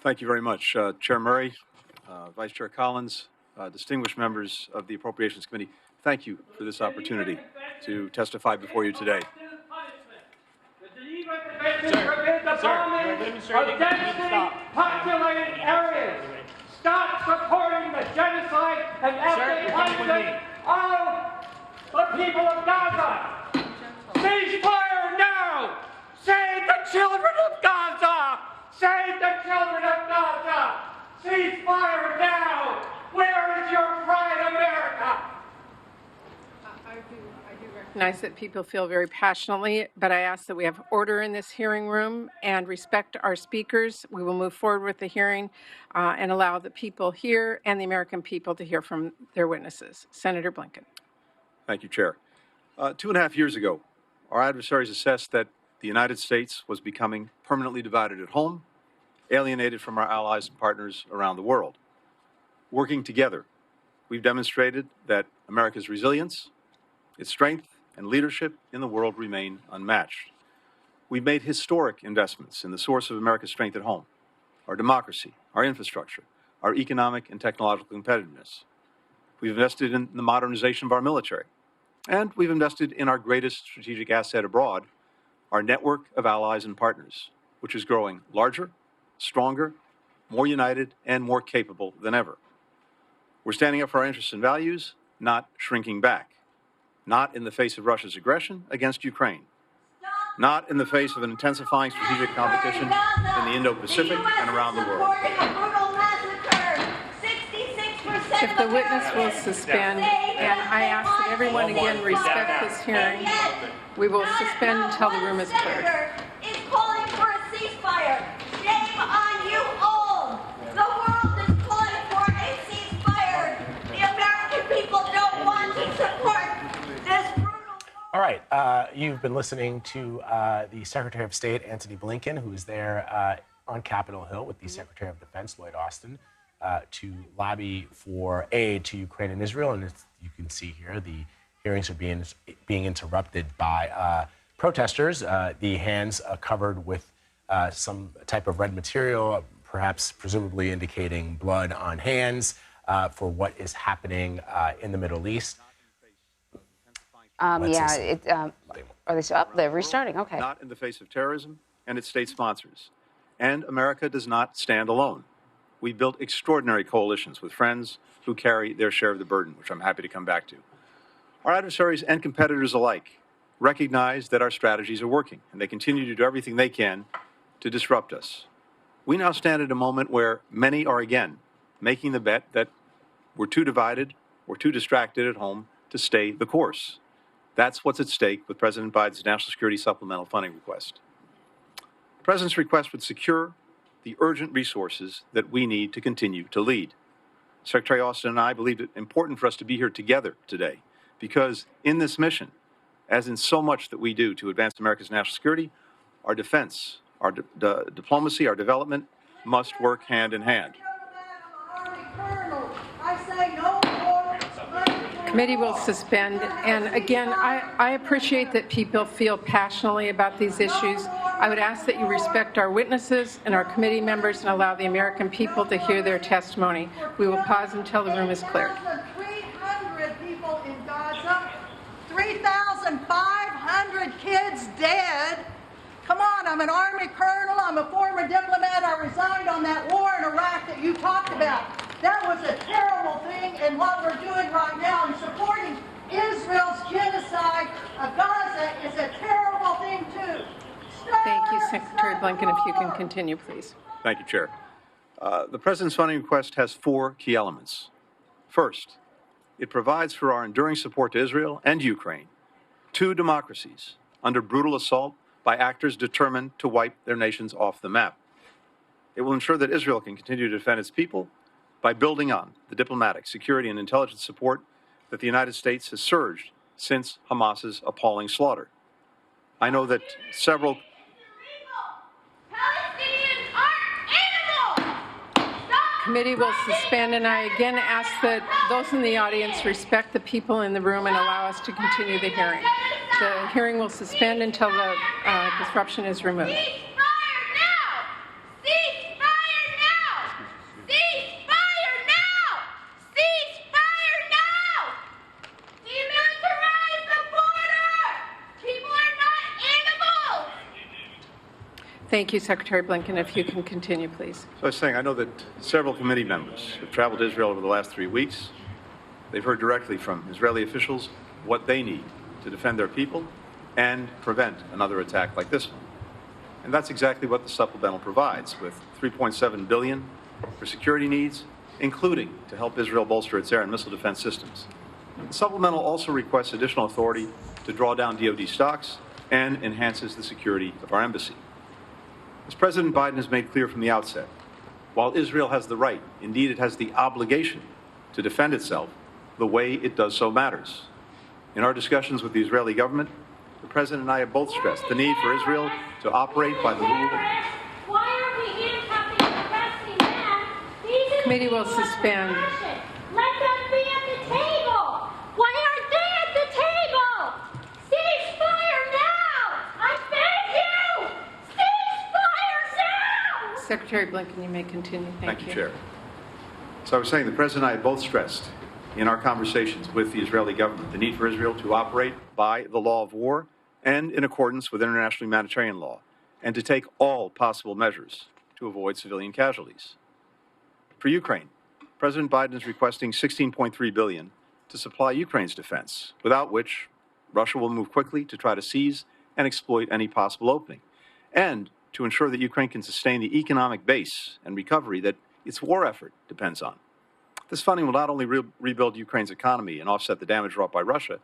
Thank you very much, Chair Murray, Vice Chair Collins, distinguished members of the Appropriations Committee. Thank you for this opportunity to testify before you today. Populated areas. Stop supporting the genocide and ethnic cleansing of the people of Gaza. Ceasefire now. Save the children of Gaza. Save the children of Gaza. Ceasefire now. Where is your pride, America? I do recognize that people feel very passionately, but I ask that we have order in this hearing room and respect our speakers. We will move forward with the hearing and allow the people here and the American people to hear from their witnesses. Senator Blinken. Thank you, Chair. 2.5 years ago, our adversaries assessed that the United States was becoming permanently divided at home, alienated from our allies and partners around the world. Working together, we've demonstrated that America's resilience, its strength, and leadership in the world remain unmatched. We've made historic investments in the source of America's strength at home, our democracy, our infrastructure, our economic and technological competitiveness. We've invested in the modernization of our military, and we've invested in our greatest strategic asset abroad, our network of allies and partners, which is growing larger, stronger, more united, and more capable than ever. We're standing up for our interests and values, not shrinking back. Not in the face of Russia's aggression against Ukraine. Not in the face of an intensifying strategic competition in the Indo-Pacific and around the world. If the witness will suspend, and I ask that everyone again respect this hearing, we will suspend until the room is cleared. Is calling for a ceasefire. Shame on you all. The world is calling for a ceasefire. The American people don't want to support this brutal. All right, you've been listening to the Secretary of State, Antony Blinken, who is there on Capitol Hill with the Secretary of Defense, Lloyd Austin, to lobby for aid to Ukraine and Israel. And as you can see here, the hearings are being interrupted by protesters, the hands covered with some type of red material, perhaps presumably indicating blood on hands for what is happening in the Middle East. Are they still up? They're restarting. Okay. Not in the face of terrorism and its state sponsors. And America does not stand alone. We built extraordinary coalitions with friends who carry their share of the burden, which I'm happy to come back to. Our adversaries and competitors alike recognize that our strategies are working, and they continue to do everything they can to disrupt us. We now stand at a moment where many are again making the bet that we're too divided or too distracted at home to stay the course. That's what's at stake with President Biden's national security supplemental funding request. The President's request would secure the urgent resources that we need to continue to lead. Secretary Austin and I believed it important for us to be here together today because in this mission, as in so much that we do to advance America's national security, our defense, our diplomacy, our development must work hand in hand. Committee will suspend. And again, I appreciate that people feel passionately about these issues. I would ask that you respect our witnesses and our committee members and allow the American people to hear their testimony. We will pause until the room is cleared. 300 people in Gaza, 3,500 kids dead. Come on, I'm an Army colonel, I'm a former diplomat, I resigned on that war in Iraq that you talked about. That was a terrible thing, and what we're doing right now in supporting Israel's genocide of Gaza is a terrible thing too. Thank you, Secretary Blinken. If you can continue, please. Thank you, Chair. The President's funding request has 4 key elements. First, it provides for our enduring support to Israel and Ukraine, 2 democracies under brutal assault by actors determined to wipe their nations off the map. It will ensure that Israel can continue to defend its people by building on the diplomatic, security, and intelligence support that the United States has surged since Hamas's appalling slaughter. I know that several Committee will suspend, and I again ask that those in the audience respect the people in the room and allow us to continue the hearing. The hearing will suspend until the disruption is removed. Ceasefire now! Ceasefire now! Thank you, Secretary Blinken. If you can continue, please. So I was saying, I know that several committee members have traveled to Israel over the last 3 weeks. They've heard directly from Israeli officials what they need to defend their people and prevent another attack like this one. And that's exactly what the supplemental provides, with $3.7 billion for security needs, including to help Israel bolster its air and missile defense systems. The supplemental also requests additional authority to draw down DoD stocks and enhances the security of our embassy. As President Biden has made clear from the outset, while Israel has the right, indeed it has the obligation, to defend itself, the way it does so matters. In our discussions with the Israeli government, the President and I have both stressed the need for Israel to operate by the rule. Why are we handcuffing and arresting them? These are Committee will people suspend. in action. Let them be at the table. Why aren't they at the table? Ceasefire now! I beg you! Ceasefire now! Secretary Blinken, you may continue. Thank you, Chair. So I was saying the President and I have both stressed in our conversations with the Israeli government the need for Israel to operate by the law of war and in accordance with international humanitarian law, and to take all possible measures to avoid civilian casualties. For Ukraine, President Biden is requesting $16.3 billion to supply Ukraine's defense, without which Russia will move quickly to try to seize and exploit any possible opening, and to ensure that Ukraine can sustain the economic base and recovery that its war effort depends on. This funding will not only rebuild Ukraine's economy and offset the damage wrought by Russia,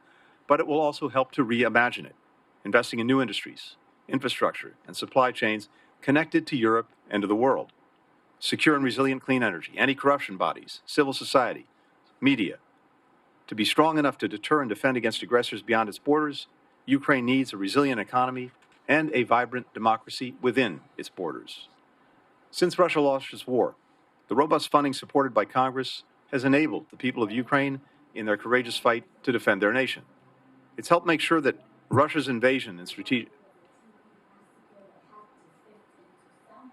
but it will also help to reimagine it, investing in new industries, infrastructure, and supply chains connected to Europe and to the world. Secure and resilient clean energy, anti-corruption bodies, civil society, media. To be strong enough to deter and defend against aggressors beyond its borders, Ukraine needs a resilient economy and a vibrant democracy within its borders. Since Russia launched its war, the robust funding supported by Congress has enabled the people of Ukraine in their courageous fight to defend their nation. It's helped make sure that Russia's invasion and strategic...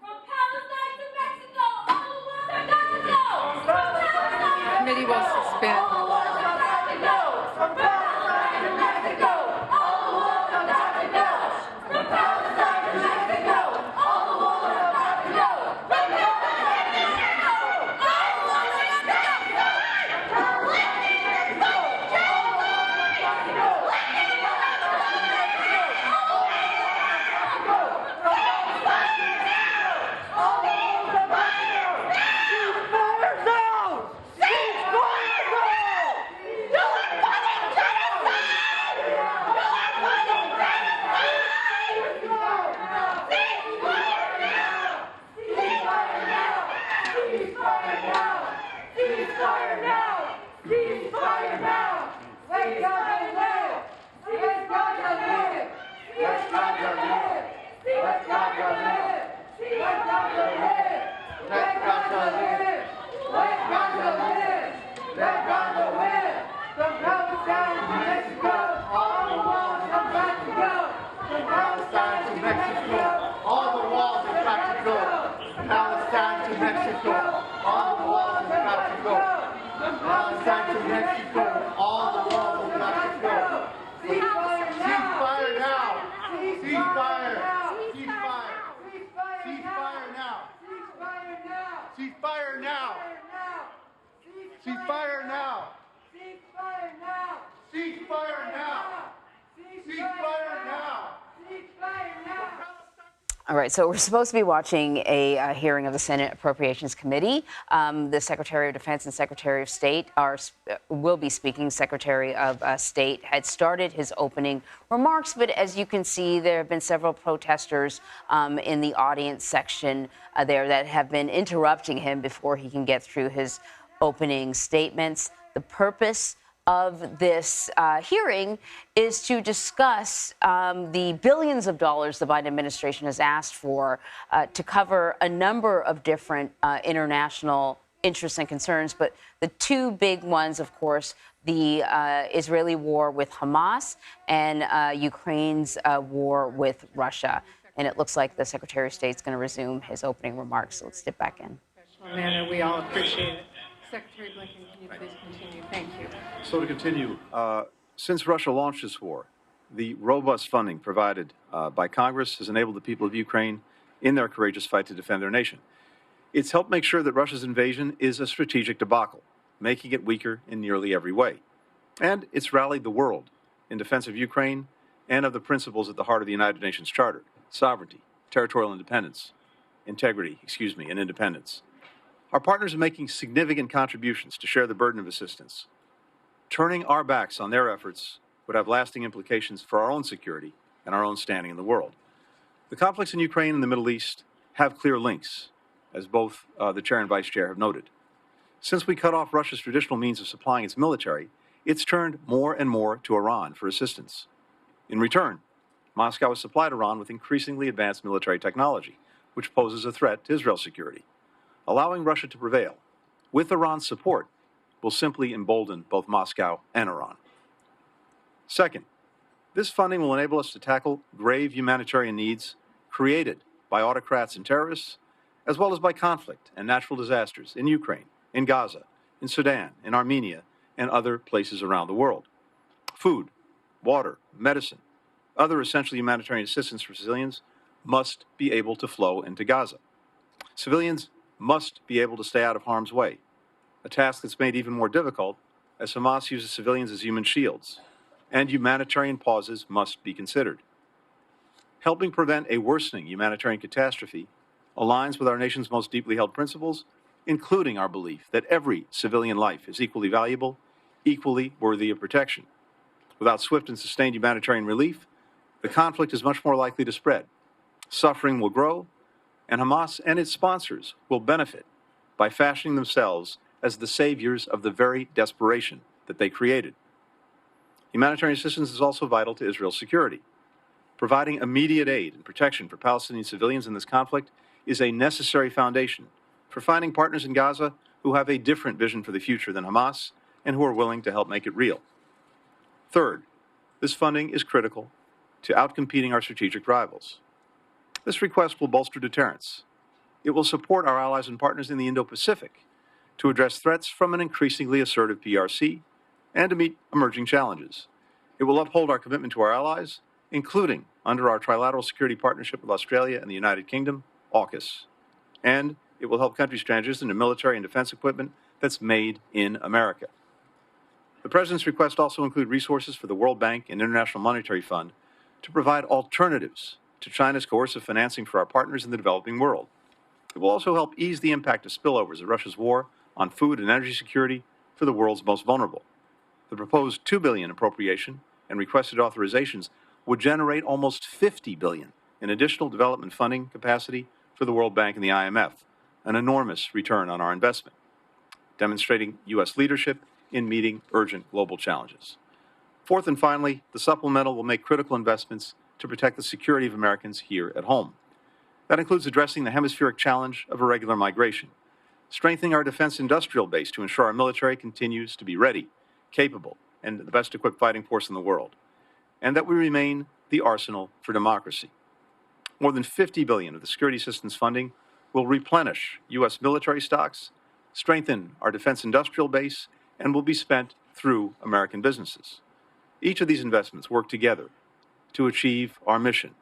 From Palestine to Mexico, all the walls are gotta go! From Palestine Committee will suspend. all the walls are gotta go! From Palestine to Mexico, all the walls are gotta go! From Palestine to Mexico, all the walls are gotta go! From Palestine to Mexico, all the walls are gotta go! Ceasefire now! Ceasefire now! Let Gaza live! Let Gaza live! Let Gaza live! Let Gaza live! Let Gaza live! Let Gaza live! Let Gaza live! Let Gaza live! From Palestine to Mexico, all the walls have got to go! From Palestine to Mexico, all the walls have got to go! From Palestine to Mexico, all the walls have got to go! From Palestine to Mexico, all the walls have got to go! Ceasefire now! Ceasefire! Ceasefire! Ceasefire now! Ceasefire now! Ceasefire now! Ceasefire now! Ceasefire now! Ceasefire now! Ceasefire now! All right, so we're supposed to be watching a hearing of the Senate Appropriations Committee. The Secretary of Defense and Secretary of State will be speaking. Secretary of State had started his opening remarks, but as you can see, there have been several protesters in the audience section there that have been interrupting him before he can get through his opening statements. The purpose of this hearing is to discuss the billions of dollars the Biden administration has asked for to cover a number of different international interests and concerns. But the two big ones, of course, the Israeli war with Hamas and Ukraine's war with Russia. And it looks like the Secretary of State is going to resume his opening remarks. So let's dip back in. Manner, we all appreciate it. Secretary Blinken, can you please continue? Thank you. So to continue, since Russia launched this war, the robust funding provided by Congress has enabled the people of Ukraine in their courageous fight to defend their nation. It's helped make sure that Russia's invasion is a strategic debacle, making it weaker in nearly every way. And it's rallied the world in defense of Ukraine and of the principles at the heart of the United Nations Charter: sovereignty, territorial independence, integrity, and independence. Our partners are making significant contributions to share the burden of assistance. Turning our backs on their efforts would have lasting implications for our own security and our own standing in the world. The conflicts in Ukraine and the Middle East have clear links, as both the Chair and Vice Chair have noted. Since we cut off Russia's traditional means of supplying its military, it's turned more and more to Iran for assistance. In return, Moscow has supplied Iran with increasingly advanced military technology, which poses a threat to Israel's security. Allowing Russia to prevail, with Iran's support, will simply embolden both Moscow and Iran. Second, this funding will enable us to tackle grave humanitarian needs created by autocrats and terrorists, as well as by conflict and natural disasters in Ukraine, in Gaza, in Sudan, in Armenia, and other places around the world. Food, water, medicine, other essential humanitarian assistance for civilians must be able to flow into Gaza. Civilians must be able to stay out of harm's way, a task that's made even more difficult as Hamas uses civilians as human shields, and humanitarian pauses must be considered. Helping prevent a worsening humanitarian catastrophe aligns with our nation's most deeply held principles, including our belief that every civilian life is equally valuable, equally worthy of protection. Without swift and sustained humanitarian relief, the conflict is much more likely to spread. Suffering will grow, and Hamas and its sponsors will benefit by fashioning themselves as the saviors of the very desperation that they created. Humanitarian assistance is also vital to Israel's security. Providing immediate aid and protection for Palestinian civilians in this conflict is a necessary foundation for finding partners in Gaza who have a different vision for the future than Hamas and who are willing to help make it real. Third, this funding is critical to outcompeting our strategic rivals. This request will bolster deterrence. It will support our allies and partners in the Indo-Pacific to address threats from an increasingly assertive PRC and to meet emerging challenges. It will uphold our commitment to our allies, including under our trilateral security partnership with Australia and the United Kingdom, AUKUS. And it will help countries transition to military and defense equipment that's made in America. The President's request also includes resources for the World Bank and International Monetary Fund to provide alternatives to China's coercive financing for our partners in the developing world. It will also help ease the impact of spillovers of Russia's war on food and energy security for the world's most vulnerable. The proposed $2 billion appropriation and requested authorizations would generate almost $50 billion in additional development funding capacity for the World Bank and the IMF, an enormous return on our investment, demonstrating U.S. leadership in meeting urgent global challenges. Fourth and finally, the supplemental will make critical investments to protect the security of Americans here at home. That includes addressing the hemispheric challenge of irregular migration, strengthening our defense industrial base to ensure our military continues to be ready, capable, and the best equipped fighting force in the world, and that we remain the arsenal for democracy. More than $50 billion of the security assistance funding will replenish U.S. military stocks, strengthen our defense industrial base, and will be spent through American businesses. Each of these investments work together to achieve our mission,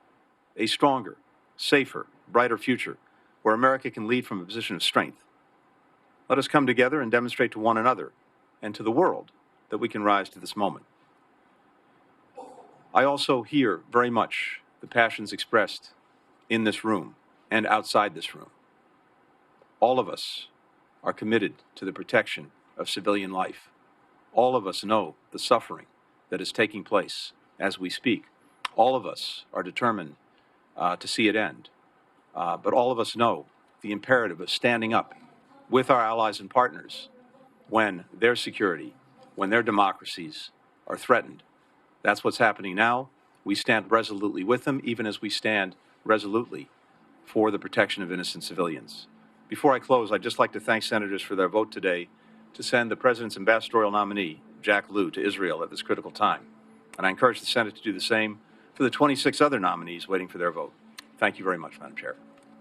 a stronger, safer, brighter future where America can lead from a position of strength. Let us come together and demonstrate to one another and to the world that we can rise to this moment. I also hear very much the passions expressed in this room and outside this room. All of us are committed to the protection of civilian life. All of us know the suffering that is taking place as we speak. All of us are determined to see it end. But all of us know the imperative of standing up with our allies and partners when their security, when their democracies are threatened. That's what's happening now. We stand resolutely with them, even as we stand resolutely for the protection of innocent civilians. Before I close, I'd just like to thank senators for their vote today to send the President's ambassadorial nominee, Jack Lew, to Israel at this critical time. And I encourage the Senate to do the same for the 26 other nominees waiting for their vote. Thank you very much, Madam Chair.